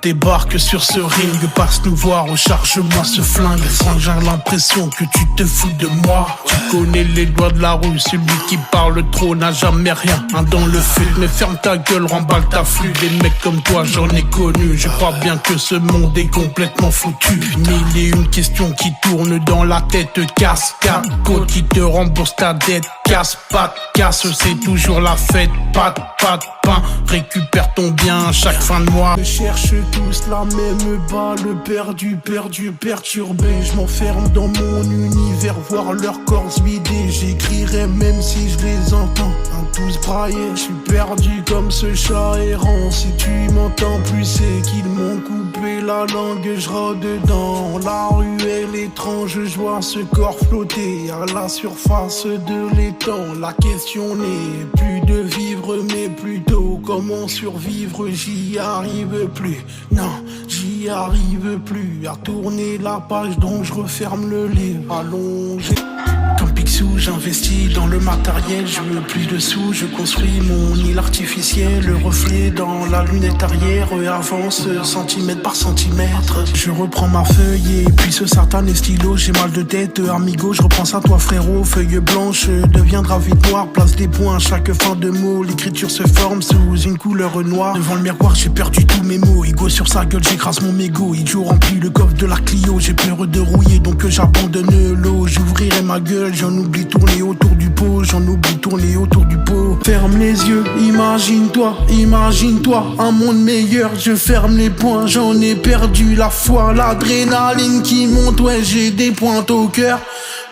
débarque sur ce ring. Passe nous voir, recharge-moi ce flingue. J'ai l'impression que tu te fous de moi. Tu connais les doigts de la rue, celui qui parle trop n'a jamais rien dans le fut. Mais ferme ta gueule, remballe ta flûte. Des mecs comme toi j'en ai connu. Je crois bien que ce monde est complètement foutu. Mille et une questions qui tournent dans la tête. Cascade, code qui te rembourse ta dette. Casse, pas de casse, c'est toujours la fête. Pas de pain, récupère ton bien chaque fin de mois. Je cherche tous la même balle, perturbé. Je m'enferme dans mon univers, voir leurs corps se vider. J'écrirai même si je les entends, tous braillés. Je suis perdu comme ce chat errant. Si tu m'entends plus, c'est qu'ils m'ont coupé la langue. Je rôde dedans, la rue elle est étrange. Je vois ce corps flotter à la surface de l'étang. La question n'est plus de vivre, mais plutôt comment survivre. J'y arrive plus, non, j'y arrive plus. À tourner la page donc je referme le livre. Allongé comme Picsou, j'investis dans le matériel. Je veux plus de sous, je construis mon île artificielle. Le reflet dans la lunette arrière avance centimètre par centimètre. Je reprends ma feuille et puis ce satané stylo. J'ai mal de tête, amigo, je reprends ça toi frérot. Feuille blanche deviendra vite noire. Place des points à chaque fin de mot. L'écriture se forme sous une couleur noire. Devant le miroir j'ai perdu tous mes mots. Ego sur sa gueule, j'écrase mon mégot. Idiot remplit le coffre de la Clio. J'ai peur de rouiller donc j'abandonne l'eau. J'ouvrirai ma gueule, j'en oublie tourner autour du pot. Ferme les yeux, imagine-toi un monde meilleur. Je ferme les poings, j'en ai perdu la foi. L'adrénaline qui monte, ouais j'ai des pointes au cœur.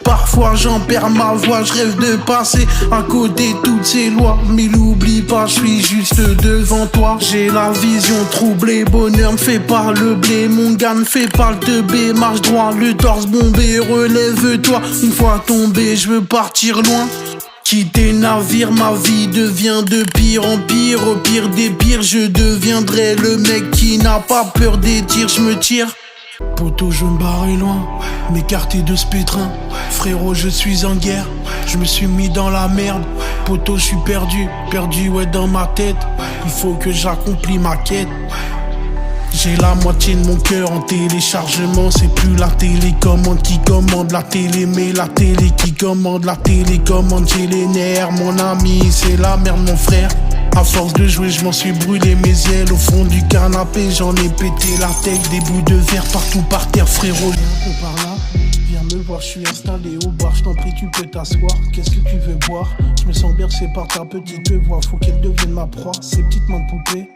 Parfois j'en perds ma voix, je rêve de passer à côté de toutes ces lois. Mais l'oublie pas, je suis juste devant toi. J'ai la vision troublée, bonheur me fait pas le blé. Mon gars ne fait pas le teubé, marche droit, le torse bombé. Relève-toi, une fois tombé, je veux partir loin. Quitter navire, ma vie devient de pire en pire. Au pire des pires, je deviendrai le mec qui n'a pas peur des tirs. Je me tire. Poto, je me barre loin, m'écarter de ce pétrin. Frérot, je suis en guerre, je me suis mis dans la merde. Poto, je suis perdu ouais dans ma tête. Il faut que j'accomplis ma quête. J'ai la moitié de mon cœur en téléchargement. C'est plus la télécommande qui commande la télé, mais la télé qui commande la télécommande. J'ai les nerfs, mon ami, c'est la merde mon frère. À force de jouer, je m'en suis brûlé mes ailes. Au fond du canapé, j'en ai pété la tête. Des bouts de verre partout par terre, frérot. Viens un peu par là, viens me voir, je suis installé au bar. Je t'en prie, tu peux t'asseoir. Qu'est-ce que tu veux boire? Je me sens bercé par ta petite voix. Faut qu'elle devienne ma proie, ces petites mains de poupée.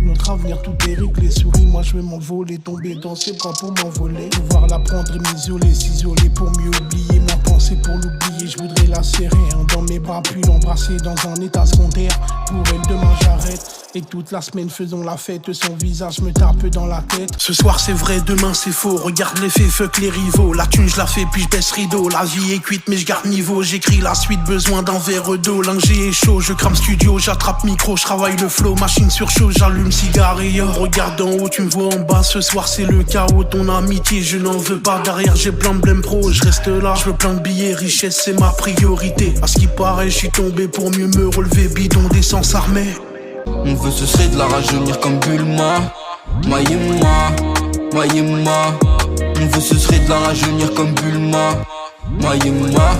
Notre avenir tout est réglé, souris, moi je vais m'envoler. Tomber dans ses bras pour m'envoler. Pouvoir la prendre et m'isoler, s'isoler pour mieux oublier. Moins penser pour l'oublier, je voudrais la serrer dans mes bras, puis l'embrasser dans un état secondaire. Pour elle demain j'arrête, et toute la semaine faisons la fête. Son visage me tape dans la tête. Ce soir c'est vrai, demain c'est faux. Regarde les faits, fuck les rivaux. La thune je la fais puis je baisse rideau. La vie est cuite mais je garde niveau. J'écris la suite, besoin d'un verre d'eau. L'ingé est chaud, je crame studio. J'attrape micro, je travaille le flow. Machine sur chaud, j'allume cigare et regarde en haut, tu me vois en bas. Ce soir c'est le chaos, ton amitié je n'en veux pas. Derrière j'ai plein de blême pro, je reste là. Je veux plein de billets, richesse c'est ma priorité. À ce qui paraît je suis tombé pour mieux me relever. Bidon d'essence armée. On veut se serait de la rajeunir comme Bulma. Maïma. On veut se serait de la rajeunir comme Bulma. Maïma.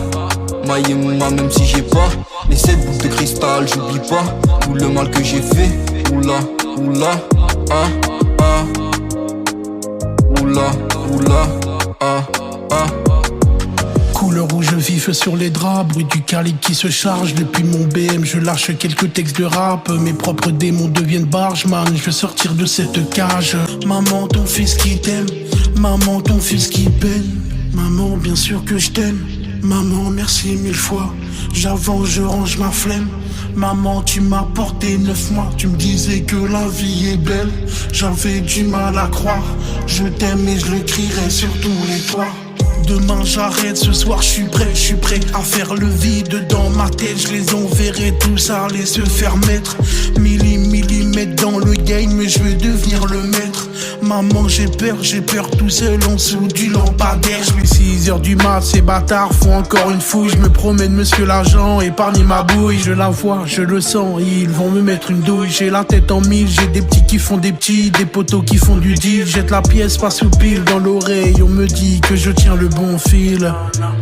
Même si j'ai pas les 7 boucles de cristal, j'oublie pas tout le mal que j'ai fait. Oula, ah. Couleur rouge vif sur les draps, bruit du calibre qui se charge. Depuis mon BM je lâche quelques textes de rap. Mes propres démons deviennent bargeman. Je veux sortir de cette cage. Maman, ton fils qui t'aime. Maman, ton fils qui peine. Maman, bien sûr que je t'aime. Maman, merci 1000 fois. J'avance, je range ma flemme. Maman, tu m'as porté 9 mois. Tu me disais que la vie est belle. J'avais du mal à croire. Je t'aime et je le crierai sur tous les toits. Demain j'arrête, ce soir je suis prêt à faire le vide dans ma tête. Je les enverrai tous à aller se faire mettre. Millimètres dans le game, mais je veux devenir le maître. maman, j'ai peur tout seul en dessous du lampadaire. Je fais 6h du mat, ces bâtards font encore une fouille. Je me promène, monsieur l'agent, épargne ma bouille. Je la vois, je le sens, ils vont me mettre une douille. J'ai la tête en mille, j'ai des petits qui font des petits, des poteaux qui font du deal. Jette la pièce, passe au pile dans l'oreille, on me dit que je tiens le bon fil.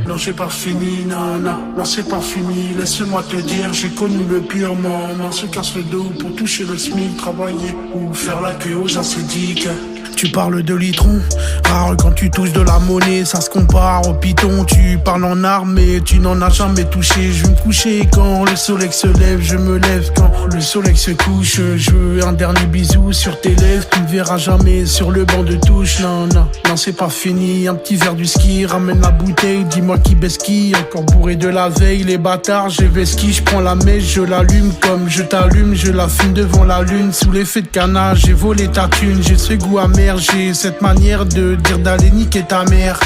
Non, j'ai pas fini, non, c'est pas fini. Laisse-moi te dire, j'ai connu le pire. Maman se casse le dos pour toucher le SMIC, travailler ou faire la queue aux ascédiques. Tu parles de litrons, rare quand tu touches de la monnaie, ça se compare au python. Tu parles en armes mais tu n'en as jamais touché. Je vais me coucher quand le soleil se lève, je me lève quand le soleil se couche. Je veux un dernier bisou sur tes lèvres, tu ne verras jamais sur le banc de touche. Non, c'est pas fini, un petit verre du ski, ramène la bouteille, dis-moi qui baisse qui. Encore bourré de la veille, les bâtards, j'ai vesquis, je prends la mèche, je l'allume comme je t'allume, je la fume devant la lune. Sous l'effet de canard, j'ai volé ta thune, j'ai ce goût amer. J'ai cette manière de dire d'aller niquer ta mère.